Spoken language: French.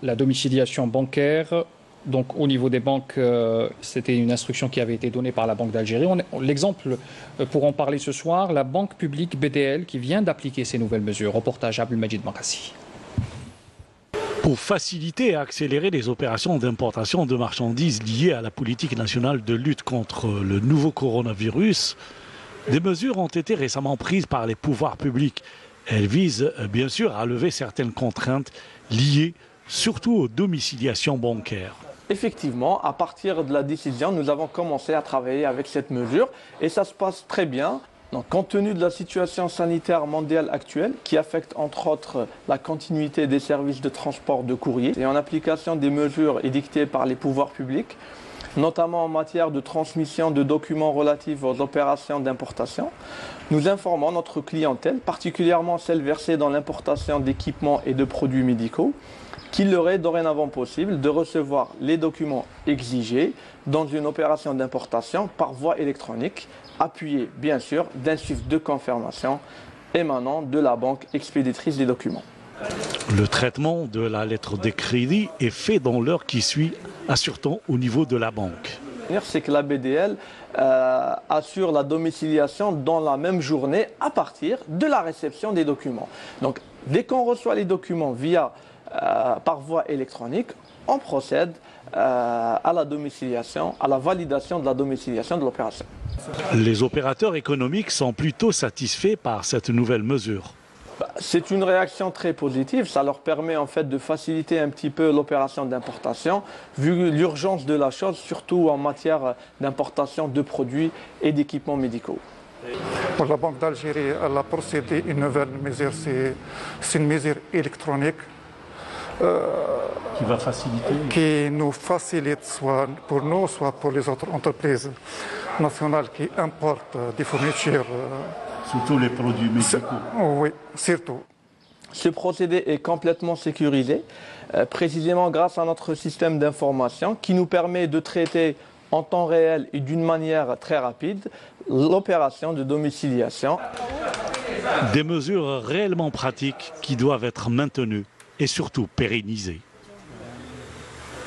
La domiciliation bancaire, donc au niveau des banques, c'était une instruction qui avait été donnée par la Banque d'Algérie. L'exemple, pour en parler ce soir, la banque publique BDL qui vient d'appliquer ces nouvelles mesures. Reportage Abdelmajid Makassi. Pour faciliter et accélérer les opérations d'importation de marchandises liées à la politique nationale de lutte contre le nouveau coronavirus, des mesures ont été récemment prises par les pouvoirs publics. Elles visent bien sûr à lever certaines contraintes liées surtout aux domiciliations bancaires. Effectivement, à partir de la décision, nous avons commencé à travailler avec cette mesure et ça se passe très bien. Donc, compte tenu de la situation sanitaire mondiale actuelle, qui affecte entre autres la continuité des services de transport de courrier et en application des mesures édictées par les pouvoirs publics, notamment en matière de transmission de documents relatifs aux opérations d'importation, nous informons notre clientèle, particulièrement celle versée dans l'importation d'équipements et de produits médicaux, qu'il leur est dorénavant possible de recevoir les documents exigés dans une opération d'importation par voie électronique, appuyée bien sûr d'un chiffre de confirmation émanant de la banque expéditrice des documents. Le traitement de la lettre de crédit est fait dans l'heure qui suit, assure-t-on au niveau de la banque. C'est que la BDL assure la domiciliation dans la même journée à partir de la réception des documents. Donc dès qu'on reçoit les documents par voie électronique, on procède à la domiciliation, à la validation de la domiciliation de l'opération. Les opérateurs économiques sont plutôt satisfaits par cette nouvelle mesure. C'est une réaction très positive, ça leur permet en fait de faciliter un petit peu l'opération d'importation, vu l'urgence de la chose, surtout en matière d'importation de produits et d'équipements médicaux. Pour la Banque d'Algérie, elle a procédé une nouvelle mesure, c'est une mesure électronique. Qui va faciliter. Qui nous facilite soit pour nous, soit pour les autres entreprises nationales qui importent des fournitures. Surtout les produits médicaux. Oui, surtout. Ce procédé est complètement sécurisé, précisément grâce à notre système d'information qui nous permet de traiter en temps réel et d'une manière très rapide l'opération de domiciliation. Des mesures réellement pratiques qui doivent être maintenues et surtout pérennisées.